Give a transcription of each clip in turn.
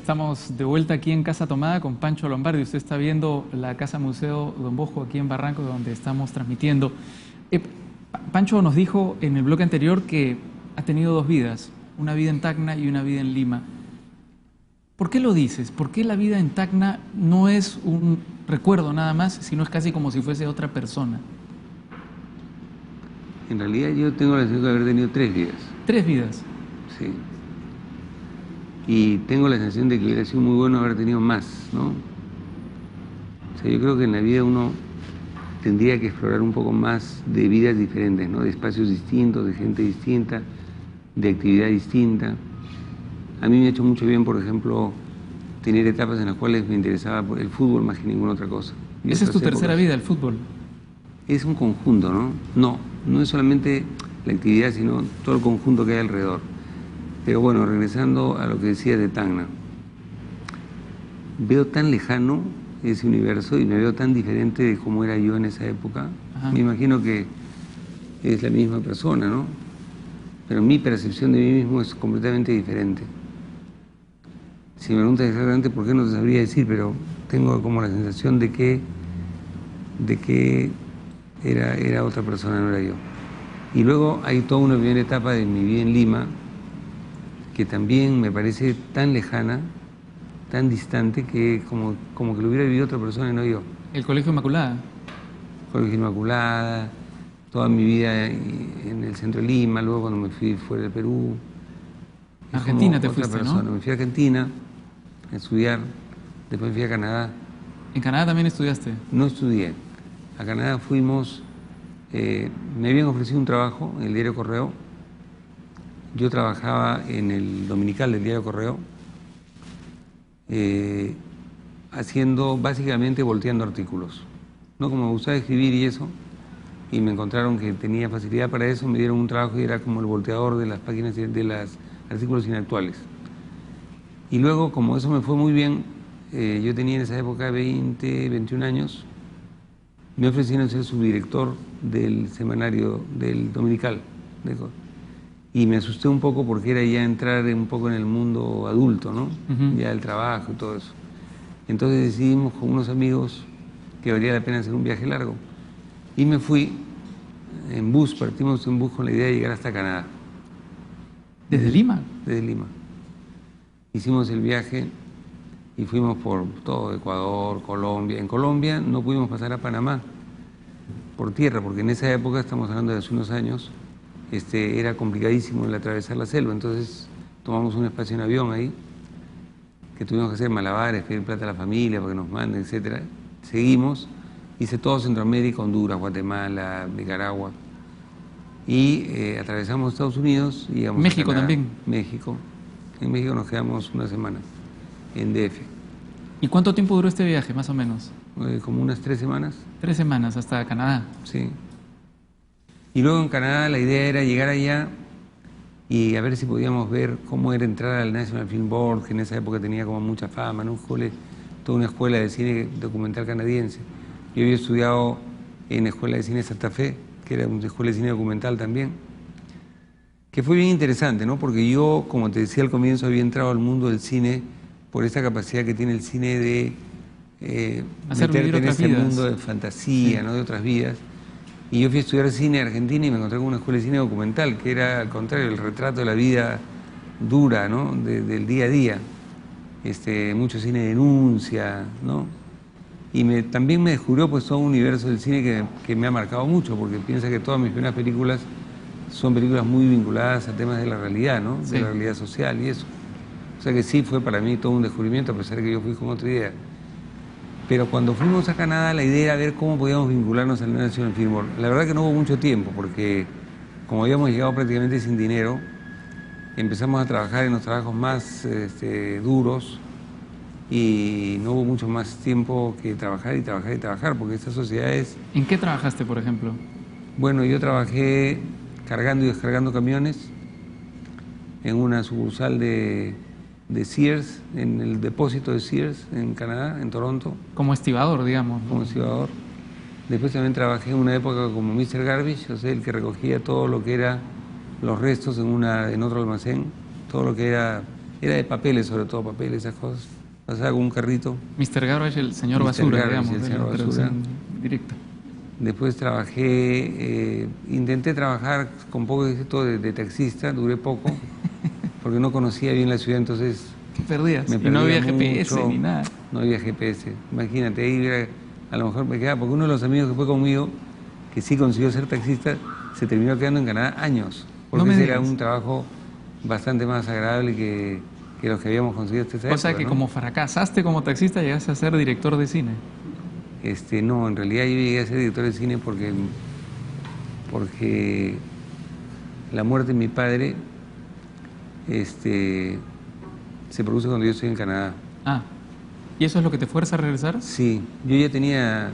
Estamos de vuelta aquí en Casa Tomada con Pancho Lombardi. Usted está viendo la Casa Museo Don Bosco aquí en Barranco, donde estamos transmitiendo. Pancho nos dijo en el bloque anterior que ha tenido dos vidas, una vida en Tacna y una vida en Lima. ¿Por qué lo dices? ¿Por qué la vida en Tacna no es un recuerdo nada más, sino es casi como si fuese otra persona? En realidad yo tengo la sensación de haber tenido tres vidas. ¿Tres vidas? Sí. Y tengo la sensación de que hubiera sido muy bueno haber tenido más, ¿no? O sea, yo creo que en la vida uno tendría que explorar un poco más de vidas diferentes, ¿no? De espacios distintos, de gente distinta, de actividad distinta. A mí me ha hecho mucho bien, por ejemplo, tener etapas en las cuales me interesaba el fútbol más que ninguna otra cosa. ¿Esa es tu tercera vida, el fútbol? Es un conjunto, ¿no? No es solamente la actividad, sino todo el conjunto que hay alrededor. Pero bueno, regresando a lo que decía de Tacna, veo tan lejano ese universo y me veo tan diferente de cómo era yo en esa época. Ajá. Me imagino que es la misma persona, ¿no? Pero mi percepción de mí mismo es completamente diferente. Si me preguntas exactamente por qué no te sabría decir, pero tengo como la sensación de que era otra persona, no era yo. Y luego hay toda una primera etapa de mi vida en Lima que también me parece tan lejana, tan distante, que como que lo hubiera vivido otra persona y no yo. ¿El Colegio Inmaculada? Colegio Inmaculada, toda mi vida en el centro de Lima, luego cuando me fui fuera del Perú. Argentina te fuiste, persona, ¿no? Me fui a Argentina a estudiar, después me fui a Canadá. ¿En Canadá también estudiaste? No estudié. A Canadá fuimos, me habían ofrecido un trabajo en el diario Correo. Yo trabajaba en el dominical del diario Correo, básicamente volteando artículos. ¿No? Como me gustaba escribir y eso, y me encontraron que tenía facilidad para eso, me dieron un trabajo y era como el volteador de las páginas de los artículos inactuales. Y luego, como eso me fue muy bien, yo tenía en esa época 20, 21 años, me ofrecieron ser subdirector del semanario del dominical. Y me asusté un poco porque era ya entrar un poco en el mundo adulto, ¿no? Ya el trabajo y todo eso. Entonces decidimos con unos amigos que valía la pena hacer un viaje largo. Y me fui en bus, partimos en bus con la idea de llegar hasta Canadá. ¿Desde Lima? Desde Lima. Hicimos el viaje y fuimos por todo Ecuador, Colombia. En Colombia no pudimos pasar a Panamá por tierra, porque en esa época, estamos hablando de hace unos años, era complicadísimo el atravesar la selva. Entonces tomamos un espacio en avión ahí, que tuvimos que hacer malabares, pedir plata a la familia para que nos manden, etc. Seguimos, hice todo Centroamérica, Honduras, Guatemala, Nicaragua, y atravesamos Estados Unidos y llegamos México a Canadá. También. México. En México nos quedamos una semana, en DF. ¿Y cuánto tiempo duró este viaje, más o menos? Como unas 3 semanas. 3 semanas, hasta Canadá. Sí. Y luego en Canadá la idea era llegar allá y a ver si podíamos ver cómo era entrar al National Film Board, que en esa época tenía como mucha fama, ¿no? Toda una escuela de cine documental canadiense. Yo había estudiado en la Escuela de Cine Santa Fe, que era una escuela de cine documental también, que fue bien interesante, ¿no? Porque yo, como te decía al comienzo, había entrado al mundo del cine por esta capacidad que tiene el cine de meterte en ese mundo de fantasía, sí, ¿no? De otras vidas. Y yo fui a estudiar cine en Argentina y me encontré con una escuela de cine documental, que era, al contrario, el retrato de la vida dura, ¿no? Del día a día. Mucho cine de denuncia, ¿no? Y también me descubrió pues todo un universo del cine que me ha marcado mucho, porque piensa que todas mis primeras películas son películas muy vinculadas a temas de la realidad, ¿no? Sí. De la realidad social y eso. O sea que sí fue para mí todo un descubrimiento, a pesar de que yo fui con otra idea. Pero cuando fuimos a Canadá, la idea era ver cómo podíamos vincularnos al National Film Board. La verdad que no hubo mucho tiempo, porque como habíamos llegado prácticamente sin dinero, empezamos a trabajar en los trabajos más duros, y no hubo mucho más tiempo que trabajar y trabajar y trabajar, porque estas sociedades... ¿En qué trabajaste, por ejemplo? Bueno, yo trabajé cargando y descargando camiones en una sucursal de Sears, en el depósito de Sears en Canadá, en Toronto. Como estibador, digamos, ¿no? Como estibador. Después también trabajé en una época como Mr. Garbage, o sea, el que recogía todo lo que era los restos en otro almacén, todo lo que era Era de papeles, sobre todo papeles, esas cosas. Pasaba con un carrito. Mr. Garbage, el señor Mr. Basura, Garbage, digamos, el de señor la traducción directa. Después trabajé, intenté trabajar con poco éxito de taxista, duré poco, porque no conocía bien la ciudad, entonces ¿Qué perdías? me Y no había perdía GPS mucho. ni nada. No había GPS. Imagínate, ahí a lo mejor me quedaba, porque uno de los amigos que fue conmigo, que sí consiguió ser taxista, se terminó quedando en Canadá años, porque No me ese era digas. un trabajo bastante más agradable que los que habíamos conseguido hasta esa O sea época, que ¿no? como fracasaste como taxista, llegaste a ser director de cine. No, en realidad yo llegué a ser director de cine porque la muerte de mi padre se produce cuando yo estoy en Canadá. Ah, ¿y eso es lo que te fuerza a regresar? Sí, yo ya tenía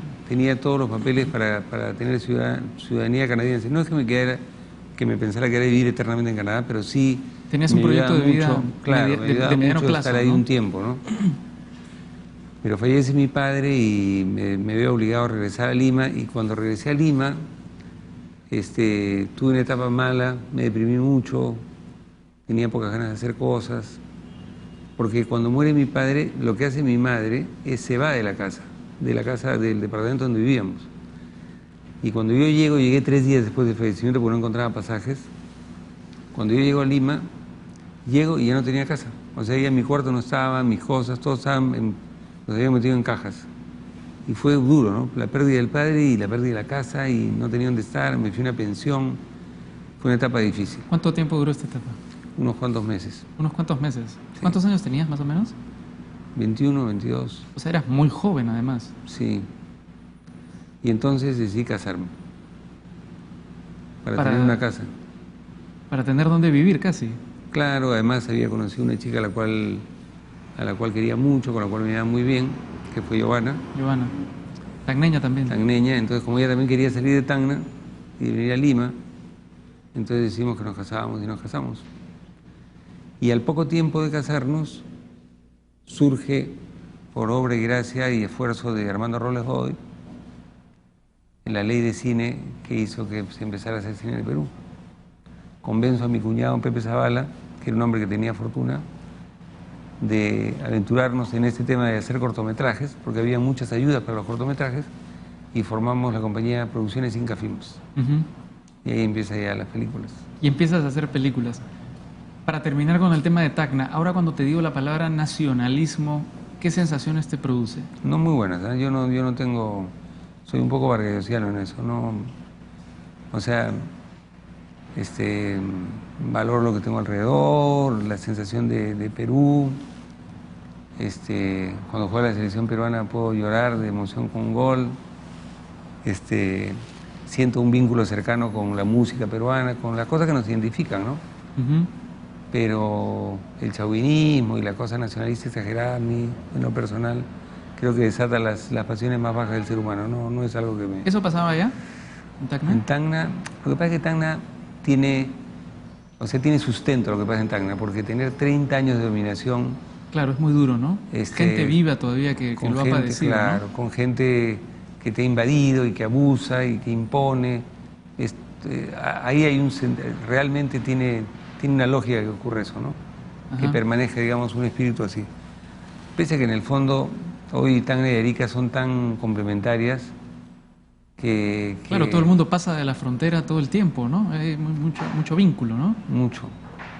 todos los papeles para tener ciudadanía canadiense. No es que me pensara que era vivir eternamente en Canadá, pero sí Tenías un me proyecto ayudaba de vida mucho, claro, me ayudaba de mediano mucho plazo, estar ahí ¿no? un tiempo, ¿no? Pero fallece mi padre y me veo obligado a regresar a Lima, y cuando regresé a Lima, tuve una etapa mala, me deprimí mucho, tenía pocas ganas de hacer cosas, porque cuando muere mi padre, lo que hace mi madre es se va de la casa del departamento donde vivíamos. Y cuando yo llegué 3 días después del fallecimiento porque no encontraba pasajes. Cuando yo llego a Lima, llego y ya no tenía casa. O sea, ya mi cuarto no estaba, mis cosas, todos los había metido en cajas. Y fue duro, ¿no? La pérdida del padre y la pérdida de la casa, y no tenía dónde estar, me fui a una pensión. Fue una etapa difícil, ¿Cuánto tiempo duró esta etapa? unos cuantos meses. ¿Unos cuantos meses? Sí. ¿Cuántos años tenías más o menos? 21, 22, O sea, eras muy joven además. sí. Y entonces decidí casarme, para Para- tener una casa. Para tener dónde vivir casi. Claro, además había conocido una chica a la cual quería mucho, con la cual me iba muy bien, que fue Giovanna, Giovanna. Tacneña también. tacneña. Entonces, como ella también quería salir de Tacna y venir a Lima, entonces decidimos que nos casábamos y nos casamos. Y al poco tiempo de casarnos, surge, por obra y gracia y esfuerzo de Armando Robles Godoy, la ley de cine que hizo que se empezara a hacer cine en el Perú. Convenzo a mi cuñado Pepe Zavala, que era un hombre que tenía fortuna, de aventurarnos en este tema de hacer cortometrajes, porque había muchas ayudas para los cortometrajes, y formamos la compañía Producciones Inca Films. Ujú. Y ahí empiezan ya las películas. Y empiezas a hacer películas. Para terminar con el tema de Tacna, ahora cuando te digo la palabra nacionalismo, ¿qué sensaciones te produce? No muy buenas, ¿eh? Yo no tengo... Soy un poco vargasosiano en eso, ¿no? O sea, valoro lo que tengo alrededor, la sensación de Perú. Cuando juega la selección peruana puedo llorar de emoción con un gol. Siento un vínculo cercano con la música peruana, con las cosas que nos identifican, ¿no? Ujú. Pero el chauvinismo y la cosa nacionalista exagerada, a mí, en lo personal, creo que desata las pasiones más bajas del ser humano. No es algo que me... ¿Eso pasaba allá? ¿En Tacna? En Tacna, lo que pasa es que Tacna tiene sustento, lo que pasa en Tacna, porque tener 30 años de dominación... Claro, es muy duro, ¿no? Gente viva todavía que con lo ha gente, padecido, claro, ¿no? con gente que te ha invadido y que abusa y que impone. Ahí hay realmente tiene una lógica que ocurre eso, ¿no? Ajá. Que permanezca, digamos, un espíritu así. Pese a que en el fondo hoy Tacna y Arica son tan complementarias que Claro, todo el mundo pasa de la frontera todo el tiempo, ¿no? Hay mucho vínculo, ¿no? mucho.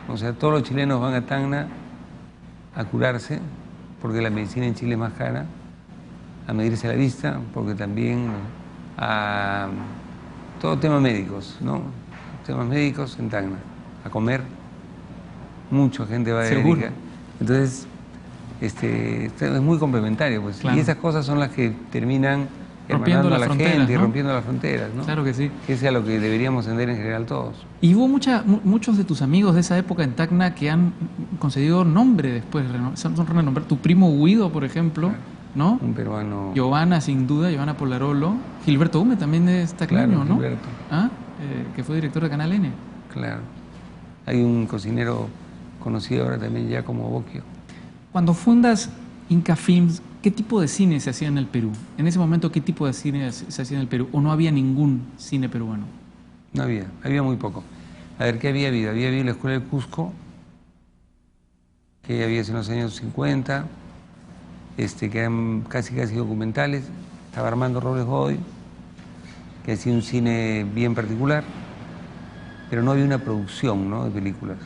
O sea, todos los chilenos van a Tacna a curarse, porque la medicina en Chile es más cara, a medirse la vista, porque también a todo temas médicos, ¿no? Temas médicos en Tacna, a comer, mucha gente va de Seguro. Arica. Entonces, es muy complementario, pues. Claro. Y esas cosas son las que terminan Rompiendo hermanando a las la fronteras, gente y ¿no? rompiendo las fronteras, ¿no? Claro que sí. Que es a lo que deberíamos tender en general todos. Y hubo muchos de tus amigos de esa época en Tacna que han concedido nombre después, son renombrados. Tu primo Guido, por ejemplo, ¿no? Un peruano... Giovanna, sin duda, Giovanna Polarolo. Gilberto Hume también es tacneño, Claro, ¿no? Gilberto. ¿Ah? Que fue director de Canal N. Claro. Hay un cocinero conocido ahora también ya como Bocchio. Cuando fundas Inca Films, ¿qué tipo de cine se hacía en el Perú? En ese momento, ¿qué tipo de cine se hacía en el Perú? ¿O no había ningún cine peruano? No había muy poco. A ver, ¿qué había habido? Había habido la Escuela del Cusco, que había sido en los años 50, que eran casi documentales. Estaba Armando Robles Godoy, que hacía un cine bien particular, pero no había una producción, ¿no?, de películas.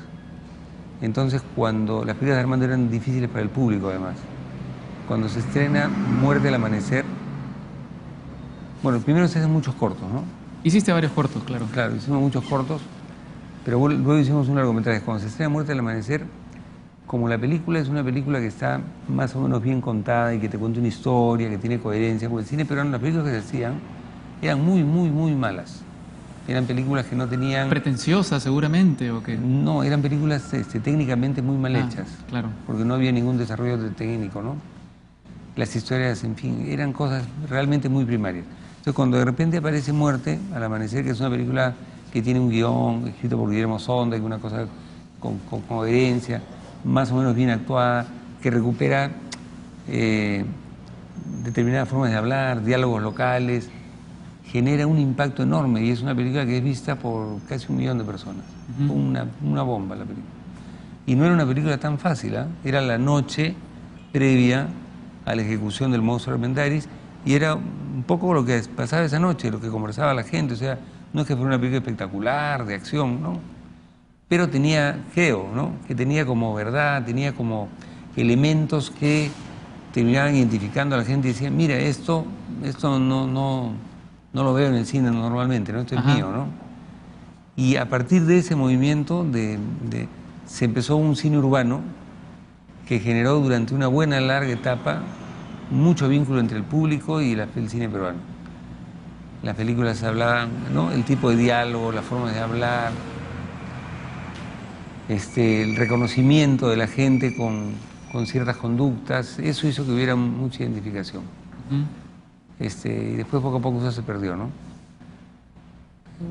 Entonces, cuando las películas de Armando eran difíciles para el público, además, cuando se estrena Muerte al amanecer, bueno, primero se hacen muchos cortos, ¿no? Hiciste varios cortos, claro. Claro, hicimos muchos cortos, pero luego hicimos un largometraje. Cuando se estrena Muerte al amanecer, como la película es una película que está más o menos bien contada y que te cuenta una historia, que tiene coherencia, porque el cine peruano, las películas que se hacían eran muy malas. Eran películas que no tenían... ¿Pretenciosas seguramente o qué? No, eran películas técnicamente muy mal hechas. Claro. Porque no había ningún desarrollo técnico, ¿no? Las historias, en fin, eran cosas realmente muy primarias. Entonces, cuando de repente aparece Muerte al amanecer, que es una película que tiene un guión escrito por Guillermo Sonda, que una cosa con coherencia, más o menos bien actuada, que recupera determinadas formas de hablar, diálogos locales, genera un impacto enorme y es una película que es vista por casi 1 millón de personas. Una bomba la película. Y no era una película tan fácil, ¿eh? Era la noche previa a la ejecución del monstruo Armendáriz y era un poco lo que pasaba esa noche, lo que conversaba la gente. O sea, no es que fuera una película espectacular, de acción, ¿no? Pero tenía, creo, ¿no?, que tenía como verdad, tenía como elementos que terminaban identificando a la gente y decían, mira, esto no lo veo en el cine normalmente, ¿no? Esto es mío, ¿no? Y a partir de ese movimiento se empezó un cine urbano que generó durante una buena larga etapa mucho vínculo entre el público y el cine peruano. Las películas hablaban, ¿no?, el tipo de diálogo, las formas de hablar, el reconocimiento de la gente con ciertas conductas, eso hizo que hubiera mucha identificación. Y después poco a poco eso se perdió, ¿no?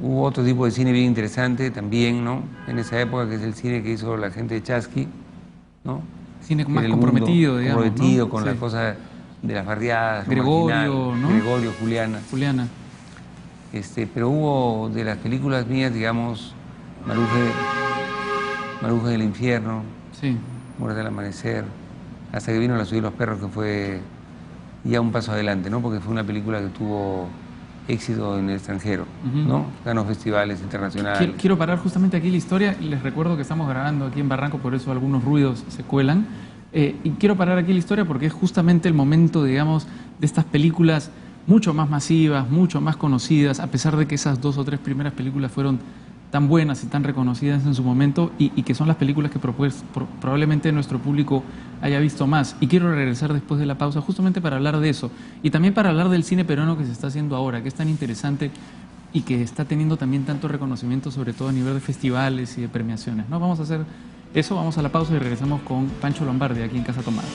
Hubo otro tipo de cine bien interesante también, ¿no?, en esa época, que es el cine que hizo la gente de Chasqui, ¿no? Cine más comprometido, digamos, comprometido, ¿no? con la cosa de las barriadas, Gregorio, ¿no? Gregorio, Juliana. Pero hubo de las películas mías, digamos, Maruja del infierno, sí, Muerte al amanecer, hasta que vino La ciudad de los perros, que fue ya un paso adelante, ¿no? Porque fue una película que tuvo éxito en el extranjero, ¿no? Ganó festivales internacionales. Quiero parar justamente aquí la historia. Les recuerdo que estamos grabando aquí en Barranco, por eso algunos ruidos se cuelan. Y quiero parar aquí la historia porque es justamente el momento, digamos, de estas películas mucho más masivas, mucho más conocidas, a pesar de que esas 2 o 3 primeras películas fueron tan buenas y tan reconocidas en su momento y que son las películas que probablemente nuestro público haya visto más. Y quiero regresar después de la pausa justamente para hablar de eso y también para hablar del cine peruano que se está haciendo ahora, que es tan interesante y que está teniendo también tanto reconocimiento, sobre todo a nivel de festivales y de premiaciones, ¿no? Vamos a hacer eso, vamos a la pausa y regresamos con Pancho Lombardi aquí en Casa Tomada.